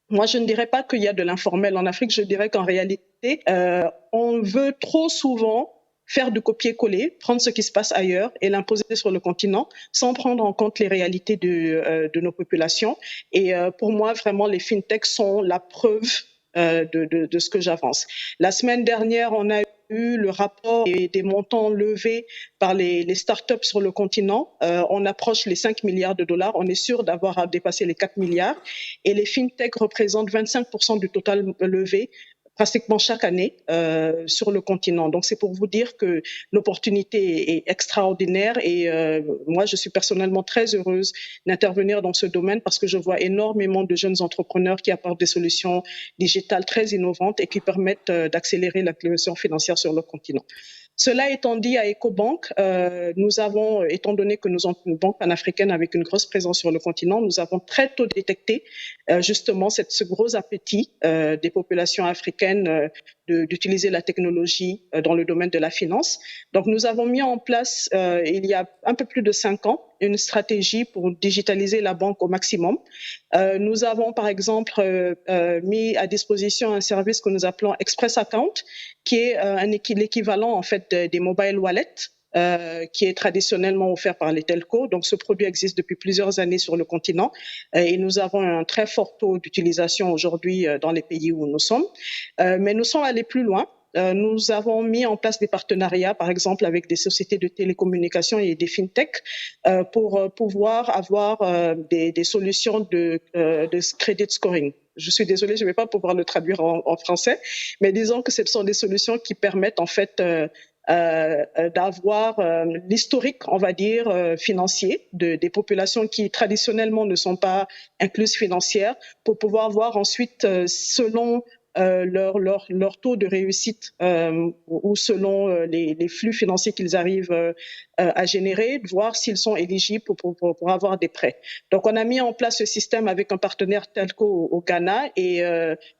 Speaker 6: Moi, je ne dirais pas qu'il y a de l'informel en Afrique. Je dirais qu'en réalité, on veut trop souvent faire du copier-coller, prendre ce qui se passe ailleurs et l'imposer sur le continent sans prendre en compte les réalités de nos populations. Et pour moi, vraiment, les fintechs sont la preuve de ce que j'avance. La semaine dernière, on a eu le rapport des montants levés par les startups sur le continent. On approche les 5 milliards de dollars. On est sûr d'avoir dépassé les 4 milliards. Et les fintechs représentent 25% du total levé pratiquement chaque année sur le continent. Donc, c'est pour vous dire que l'opportunité est extraordinaire et moi, je suis personnellement très heureuse d'intervenir dans ce domaine parce que je vois énormément de jeunes entrepreneurs qui apportent des solutions digitales très innovantes et qui permettent d'accélérer l'acquisition financière sur le continent. Cela étant dit, à EcoBank, nous avons, étant donné que nous sommes une banque panafricaine avec une grosse présence sur le continent, nous avons très tôt détecté justement ce gros appétit des populations africaines d'utiliser la technologie dans le domaine de la finance. Donc, nous avons mis en place, il y a un peu plus de 5 ans, une stratégie pour digitaliser la banque au maximum. Nous avons, par exemple, mis à disposition un service que nous appelons Express Account, qui est l'équivalent en fait des mobile wallets, qui est traditionnellement offert par les telcos. Donc, ce produit existe depuis plusieurs années sur le continent et nous avons un très fort taux d'utilisation aujourd'hui dans les pays où nous sommes. Mais nous sommes allés plus loin. Nous avons mis en place des partenariats, par exemple, avec des sociétés de télécommunications et des fintech pour pouvoir avoir des solutions de credit scoring. Je suis désolée, je ne vais pas pouvoir le traduire en français, mais disons que ce sont des solutions qui permettent en fait d'avoir l'historique, on va dire, financier des populations qui traditionnellement ne sont pas incluses financières pour pouvoir voir ensuite, selon leur taux de réussite ou selon les flux financiers qu'ils arrivent à générer, voir s'ils sont éligibles pour avoir des prêts. Donc, on a mis en place ce système avec un partenaire telco au Ghana et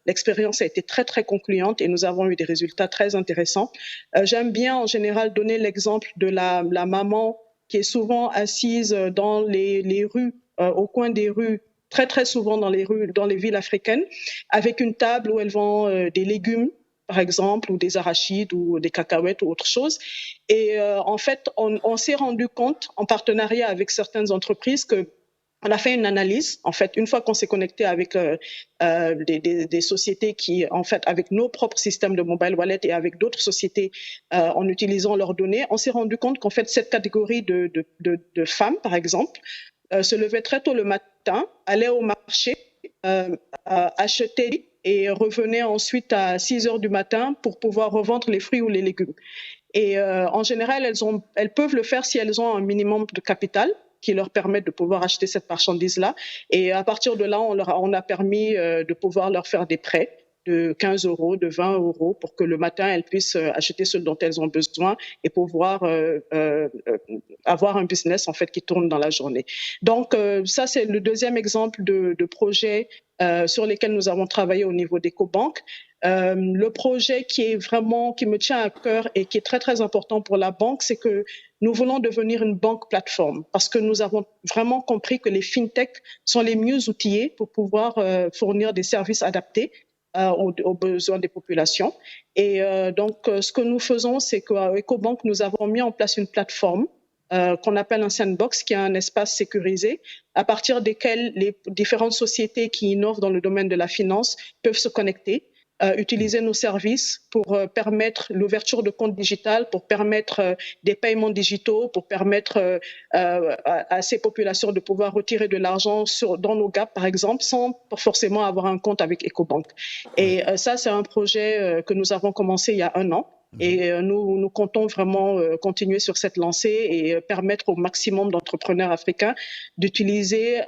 Speaker 6: l'expérience a été très, très concluante et nous avons eu des résultats très intéressants. J'aime bien en général donner l'exemple de la maman qui est souvent assise dans les rues, au coin des rues, très, très souvent dans les rues, dans les villes africaines, avec une table où elle vend des légumes, par exemple, ou des arachides ou des cacahuètes ou autre chose. Et en fait, on s'est rendu compte, en partenariat avec certaines entreprises, que on a fait une analyse, en fait, une fois qu'on s'est connecté avec des sociétés qui, en fait, avec nos propres systèmes de mobile wallet et avec d'autres sociétés en utilisant leurs données, on s'est rendu compte qu'en fait, cette catégorie de femmes, par exemple, se levaient très tôt le matin, allaient au marché, achetaient et revenaient ensuite à 6 heures du matin pour pouvoir revendre les fruits ou les légumes. Et en général, elles peuvent le faire si elles ont un minimum de capital qui leur permet de pouvoir acheter cette marchandise-là. Et à partir de là, on a permis de pouvoir leur faire des prêts de 15 euros, de 20 euros, pour que le matin, elles puissent acheter ce dont elles ont besoin et pouvoir avoir un business en fait qui tourne dans la journée. Donc, ça, c'est le deuxième exemple de projet sur lesquels nous avons travaillé au niveau d'EcoBank. Le projet qui me tient à cœur et qui est très, très important pour la banque, c'est que nous voulons devenir une banque plateforme parce que nous avons vraiment compris que les fintechs sont les mieux outillés pour pouvoir fournir des services adaptés aux besoins des populations. Et donc, ce que nous faisons, c'est qu'à EcoBank, nous avons mis en place une plateforme qu'on appelle un sandbox, qui est un espace sécurisé, à partir desquels les différentes sociétés qui innovent dans le domaine de la finance peuvent se connecter, utiliser nos services pour permettre l'ouverture de comptes digitales, pour permettre des paiements digitaux, pour permettre à ces populations de pouvoir retirer de l'argent dans nos GAP, par exemple, sans forcément avoir un compte avec EcoBank. Et ça, c'est un projet que nous avons commencé il y a 1 an. Et nous comptons vraiment continuer sur cette lancée et permettre au maximum d'entrepreneurs africains d'utiliser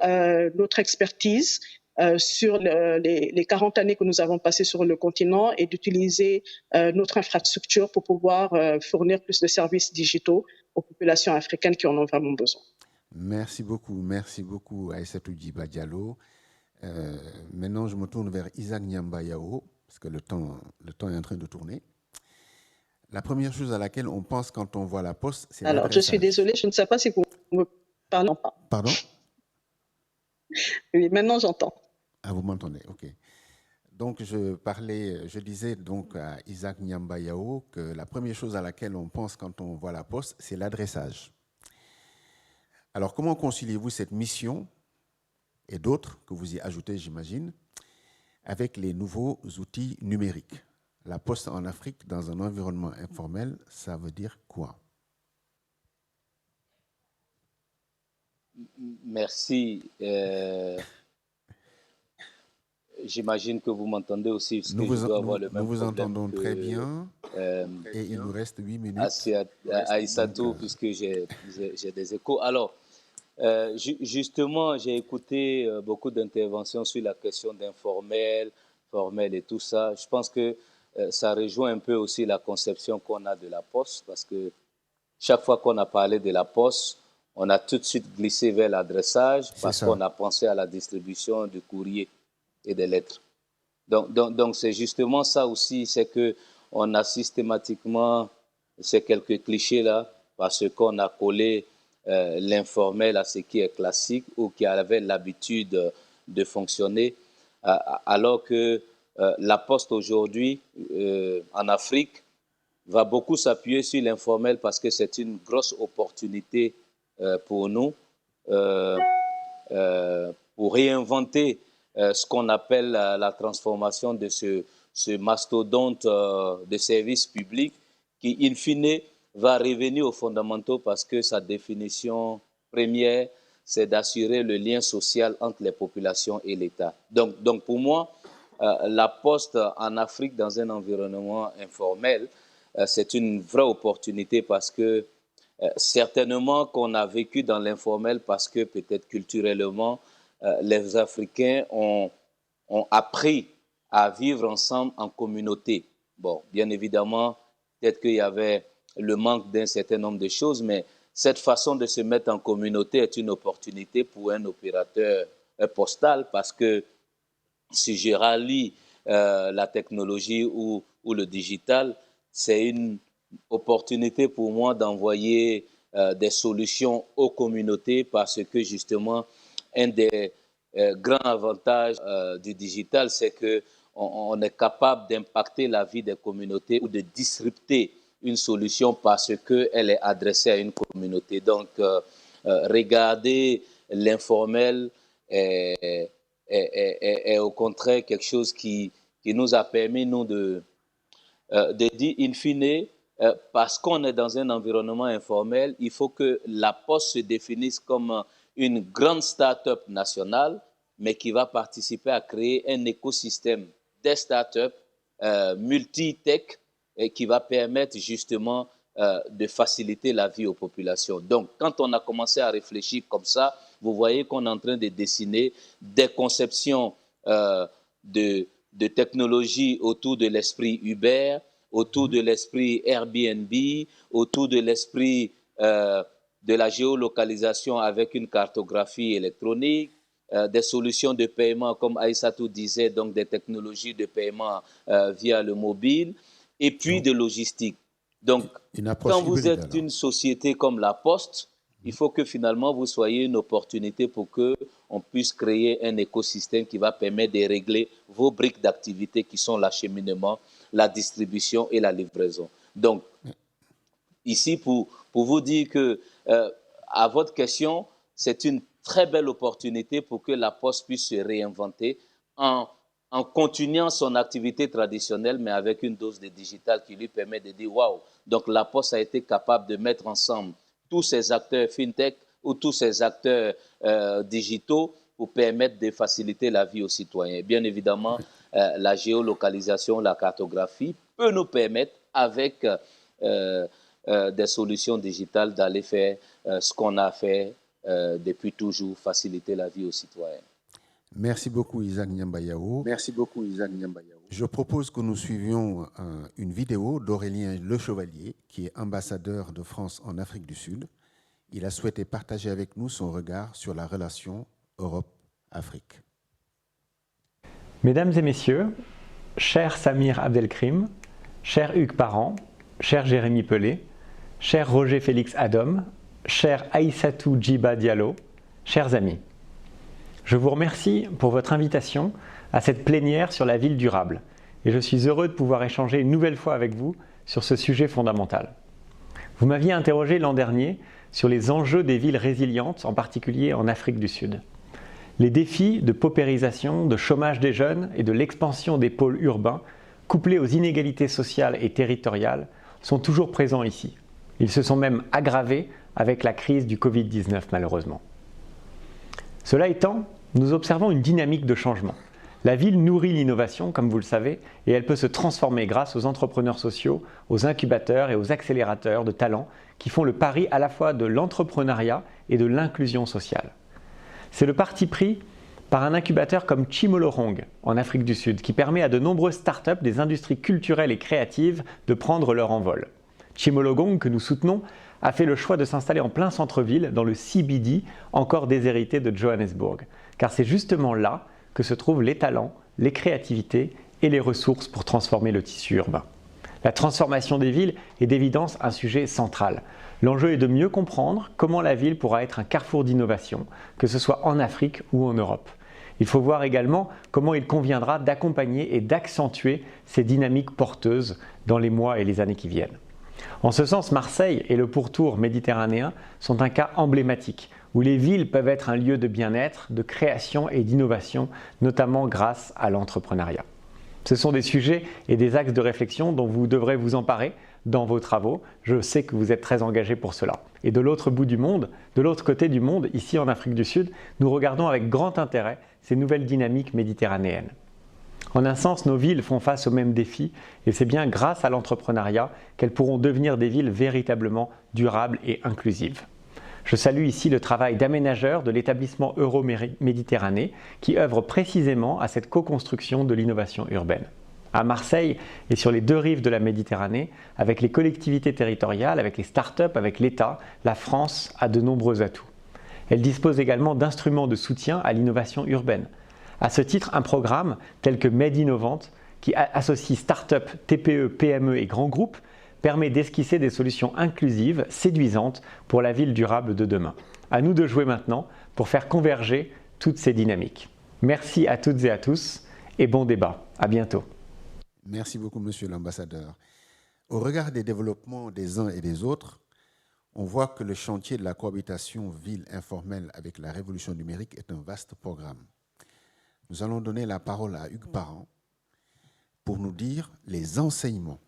Speaker 6: notre expertise sur les 40 années que nous avons passées sur le continent et d'utiliser notre infrastructure pour pouvoir fournir plus de services digitaux aux populations africaines qui en ont vraiment besoin.
Speaker 2: Merci beaucoup Aïssatou Djiba Diallo. Maintenant, je me tourne vers Isaac Nyamba Yao, parce que le temps est en train de tourner. La première chose à laquelle on pense quand on voit la poste, c'est l'adressage.
Speaker 6: Alors, je suis désolée, je ne sais pas si vous me parlez ou pas.
Speaker 2: Pardon?
Speaker 6: Oui, maintenant j'entends.
Speaker 2: Ah, vous m'entendez, ok. Donc, je disais donc à Isaac Nyamba Yao que la première chose à laquelle on pense quand on voit la poste, c'est l'adressage. Alors, comment conciliez-vous cette mission et d'autres que vous y ajoutez, j'imagine, avec les nouveaux outils numériques? La poste en Afrique, dans un environnement informel, ça veut dire quoi?
Speaker 7: Merci. J'imagine que vous m'entendez aussi, parce que
Speaker 2: Nous
Speaker 7: je dois avoir le même
Speaker 2: vous
Speaker 7: problème
Speaker 2: entendons très bien
Speaker 7: euh,
Speaker 2: et il nous reste 8 minutes.
Speaker 7: Aïssatou, puisque j'ai des échos. Alors, justement, j'ai écouté beaucoup d'interventions sur la question d'informel, formel et tout ça. Je pense que ça rejoint un peu aussi la conception qu'on a de la Poste, parce que chaque fois qu'on a parlé de la Poste, on a tout de suite glissé vers l'adressage, parce qu'on a pensé à la distribution du courrier et des lettres. Donc c'est justement ça aussi, c'est qu'on a systématiquement ces quelques clichés-là, parce qu'on a collé l'informel à ce qui est classique ou qui avait l'habitude de fonctionner, alors que la Poste aujourd'hui, en Afrique, va beaucoup s'appuyer sur l'informel parce que c'est une grosse opportunité pour nous pour réinventer ce qu'on appelle la transformation de ce mastodonte de services publics qui, in fine, va revenir aux fondamentaux parce que sa définition première, c'est d'assurer le lien social entre les populations et l'État. Donc pour moi, la Poste en Afrique, dans un environnement informel, c'est une vraie opportunité parce que certainement qu'on a vécu dans l'informel parce que peut-être culturellement, les Africains ont appris à vivre ensemble en communauté. Bon, bien évidemment, peut-être qu'il y avait le manque d'un certain nombre de choses, mais cette façon de se mettre en communauté est une opportunité pour un opérateur postal parce que si je rallie la technologie ou le digital, c'est une opportunité pour moi d'envoyer des solutions aux communautés parce que justement, un des grands avantages du digital, c'est qu'on est capable d'impacter la vie des communautés ou de disrupter une solution parce qu'elle est adressée à une communauté. Donc, regarder l'informel est au contraire quelque chose qui nous a permis, nous, de dire, in fine, parce qu'on est dans un environnement informel, il faut que la Poste se définisse comme une grande start-up nationale, mais qui va participer à créer un écosystème des start-up multi-tech et qui va permettre justement de faciliter la vie aux populations. Donc, quand on a commencé à réfléchir comme ça, vous voyez qu'on est en train de dessiner des conceptions de technologie autour de l'esprit Uber, autour de l'esprit Airbnb, autour de l'esprit de la géolocalisation avec une cartographie électronique, des solutions de paiement, comme Aïssatou disait, donc des technologies de paiement via le mobile, et puis de logistique. Donc, quand vous êtes une société comme la Poste, il faut que finalement vous soyez une opportunité pour qu'on puisse créer un écosystème qui va permettre de régler vos briques d'activité qui sont l'acheminement, la distribution et la livraison. Donc, ici, pour vous dire que, à votre question, c'est une très belle opportunité pour que la Poste puisse se réinventer en continuant son activité traditionnelle, mais avec une dose de digital qui lui permet de dire « waouh ». Donc, la Poste a été capable de mettre ensemble tous ces acteurs fintech ou tous ces acteurs digitaux pour permettre de faciliter la vie aux citoyens. Bien évidemment, la géolocalisation, la cartographie peut nous permettre, avec des solutions digitales, d'aller faire ce qu'on a fait depuis toujours, faciliter la vie aux citoyens.
Speaker 2: Merci beaucoup, Isaac Nyambayao. Je propose que nous suivions une vidéo d'Aurélien Le Chevalier, qui est ambassadeur de France en Afrique du Sud. Il a souhaité partager avec nous son regard sur la relation Europe-Afrique.
Speaker 8: Mesdames et messieurs, cher Samir Abdelkrim, cher Hugues Parent, cher Jérémy Pelé, cher Roger Félix Adom, cher Aïssatou Djiba Diallo, chers amis. Je vous remercie pour votre invitation à cette plénière sur la ville durable et je suis heureux de pouvoir échanger une nouvelle fois avec vous sur ce sujet fondamental. Vous m'aviez interrogé l'an dernier sur les enjeux des villes résilientes, en particulier en Afrique du Sud. Les défis de paupérisation, de chômage des jeunes et de l'expansion des pôles urbains, couplés aux inégalités sociales et territoriales, sont toujours présents ici. Ils se sont même aggravés avec la crise du Covid-19 malheureusement. Cela étant, nous observons une dynamique de changement. La ville nourrit l'innovation, comme vous le savez, et elle peut se transformer grâce aux entrepreneurs sociaux, aux incubateurs et aux accélérateurs de talents qui font le pari à la fois de l'entrepreneuriat et de l'inclusion sociale. C'est le parti pris par un incubateur comme Chimolorong en Afrique du Sud, qui permet à de nombreuses startups des industries culturelles et créatives de prendre leur envol. Chimolorong, que nous soutenons, a fait le choix de s'installer en plein centre-ville, dans le CBD, encore déshérité de Johannesburg, car c'est justement là que se trouvent les talents, les créativités et les ressources pour transformer le tissu urbain. La transformation des villes est d'évidence un sujet central. L'enjeu est de mieux comprendre comment la ville pourra être un carrefour d'innovation, que ce soit en Afrique ou en Europe. Il faut voir également comment il conviendra d'accompagner et d'accentuer ces dynamiques porteuses dans les mois et les années qui viennent. En ce sens, Marseille et le pourtour méditerranéen sont un cas emblématique où les villes peuvent être un lieu de bien-être, de création et d'innovation, notamment grâce à l'entrepreneuriat. Ce sont des sujets et des axes de réflexion dont vous devrez vous emparer dans vos travaux. Je sais que vous êtes très engagés pour cela. Et de l'autre bout du monde, de l'autre côté du monde, ici en Afrique du Sud, nous regardons avec grand intérêt ces nouvelles dynamiques méditerranéennes. En un sens, nos villes font face aux mêmes défis et c'est bien grâce à l'entrepreneuriat qu'elles pourront devenir des villes véritablement durables et inclusives. Je salue ici le travail d'aménageurs de l'établissement Euro-Méditerranée qui œuvre précisément à cette co-construction de l'innovation urbaine. À Marseille et sur les deux rives de la Méditerranée, avec les collectivités territoriales, avec les startups, avec l'État, la France a de nombreux atouts. Elle dispose également d'instruments de soutien à l'innovation urbaine. À ce titre, un programme tel que Made Innovante, qui associe start-up, TPE, PME et grands groupes, permet d'esquisser des solutions inclusives, séduisantes pour la ville durable de demain. À nous de jouer maintenant pour faire converger toutes ces dynamiques. Merci à toutes et à tous et bon débat. À bientôt.
Speaker 2: Merci beaucoup, Monsieur l'ambassadeur. Au regard des développements des uns et des autres, on voit que le chantier de la cohabitation ville informelle avec la révolution numérique est un vaste programme. Nous allons donner la parole à Hugues Parent pour nous dire les enseignements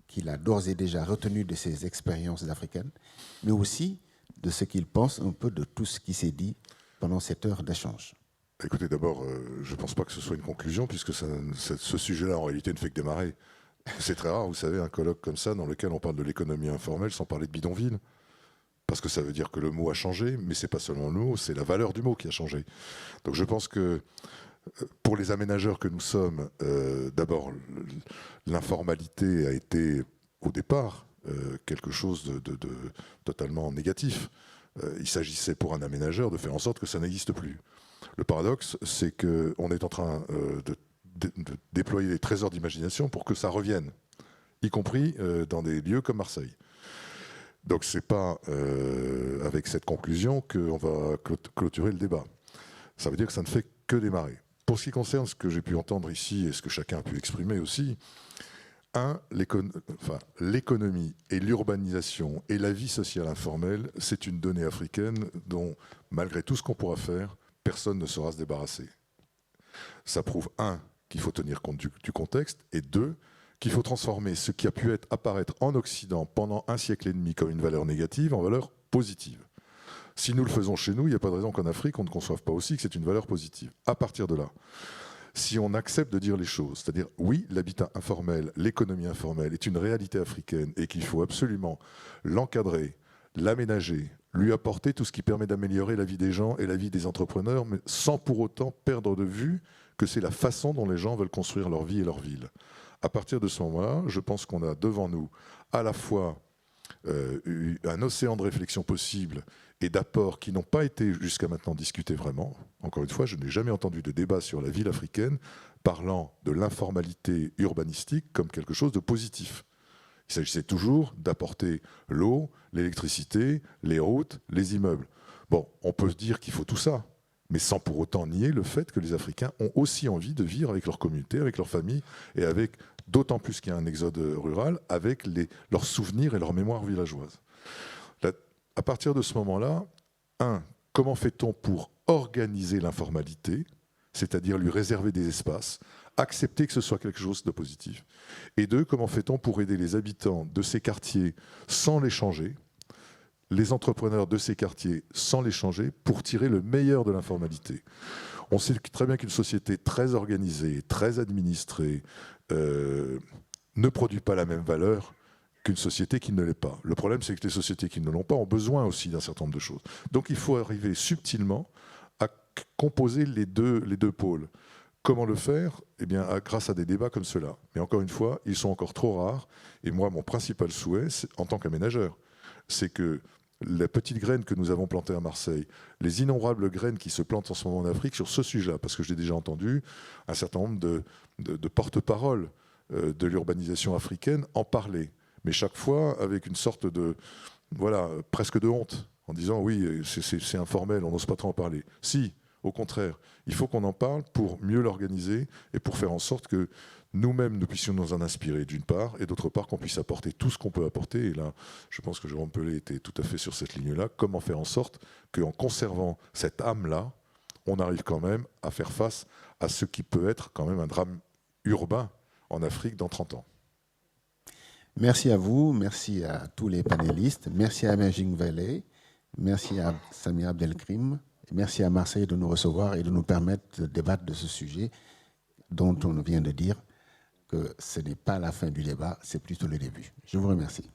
Speaker 2: qu'il a d'ores et déjà retenus de ses expériences africaines, mais aussi de ce qu'il pense un peu de tout ce qui s'est dit pendant cette heure d'échange.
Speaker 3: Écoutez, d'abord, je ne pense pas que ce soit une conclusion, puisque ce sujet-là, en réalité, ne fait que démarrer. C'est très rare, vous savez, un colloque comme ça, dans lequel on parle de l'économie informelle sans parler de bidonville. Parce que ça veut dire que le mot a changé, mais ce n'est pas seulement le mot, c'est la valeur du mot qui a changé. Donc je pense que pour les aménageurs que nous sommes, d'abord, l'informalité a été, au départ, quelque chose de totalement négatif. Il s'agissait pour un aménageur de faire en sorte que ça n'existe plus. Le paradoxe, c'est qu'on est en train de déployer des trésors d'imagination pour que ça revienne, y compris dans des lieux comme Marseille. Donc ce n'est pas avec cette conclusion qu'on va clôturer le débat. Ça veut dire que ça ne fait que démarrer. Pour ce qui concerne ce que j'ai pu entendre ici et ce que chacun a pu exprimer aussi, l'économie et l'urbanisation et la vie sociale informelle, c'est une donnée africaine dont, malgré tout ce qu'on pourra faire, personne ne saura se débarrasser. Ça prouve, qu'il faut tenir compte du contexte, et 2, qu'il faut transformer ce qui a pu apparaître en Occident pendant un siècle et demi comme une valeur négative en valeur positive. Si nous le faisons chez nous, il n'y a pas de raison qu'en Afrique, on ne conçoive pas aussi que c'est une valeur positive. À partir de là, si on accepte de dire les choses, c'est-à-dire, oui, l'habitat informel, l'économie informelle est une réalité africaine et qu'il faut absolument l'encadrer, l'aménager, lui apporter tout ce qui permet d'améliorer la vie des gens et la vie des entrepreneurs, mais sans pour autant perdre de vue que c'est la façon dont les gens veulent construire leur vie et leur ville. À partir de ce moment-là, je pense qu'on a devant nous à la fois un océan de réflexion possible et d'apports qui n'ont pas été jusqu'à maintenant discutés vraiment. Encore une fois, je n'ai jamais entendu de débat sur la ville africaine parlant de l'informalité urbanistique comme quelque chose de positif. Il s'agissait toujours d'apporter l'eau, l'électricité, les routes, les immeubles. Bon, on peut se dire qu'il faut tout ça, mais sans pour autant nier le fait que les Africains ont aussi envie de vivre avec leur communauté, avec leur famille, et avec, d'autant plus qu'il y a un exode rural, avec leurs souvenirs et leurs mémoires villageoises. À partir de ce moment-là, comment fait-on pour organiser l'informalité, c'est-à-dire lui réserver des espaces, accepter que ce soit quelque chose de positif, et 2, comment fait-on pour aider les habitants de ces quartiers sans les changer, les entrepreneurs de ces quartiers sans les changer, pour tirer le meilleur de l'informalité. On sait très bien qu'une société très organisée, très administrée, ne produit pas la même valeur qu'une société qui ne l'est pas. Le problème, c'est que les sociétés qui ne l'ont pas ont besoin aussi d'un certain nombre de choses. Donc il faut arriver subtilement à composer les deux pôles. Comment le faire? Eh bien, grâce à des débats comme cela. Mais encore une fois, ils sont encore trop rares. Et moi, mon principal souhait, en tant qu'aménageur, c'est que la petite graine que nous avons plantée à Marseille, les innombrables graines qui se plantent en ce moment en Afrique sur ce sujet-là, parce que j'ai déjà entendu un certain nombre de porte-paroles de l'urbanisation africaine en parler. Mais chaque fois avec une sorte de, voilà, presque de honte, en disant oui, c'est informel, on n'ose pas trop en parler. Si, au contraire, il faut qu'on en parle pour mieux l'organiser et pour faire en sorte que nous-mêmes, nous puissions nous en inspirer d'une part, et d'autre part, qu'on puisse apporter tout ce qu'on peut apporter. Et là, je pense que Jérôme Pelé était tout à fait sur cette ligne-là. Comment faire en sorte qu'en conservant cette âme-là, on arrive quand même à faire face à ce qui peut être quand même un drame urbain en Afrique dans 30 ans.
Speaker 2: Merci à vous, merci à tous les panélistes, merci à Emerging Valley, merci à Samir Abdelkrim, merci à Marseille de nous recevoir et de nous permettre de débattre de ce sujet dont on vient de dire que ce n'est pas la fin du débat, c'est plutôt le début. Je vous remercie.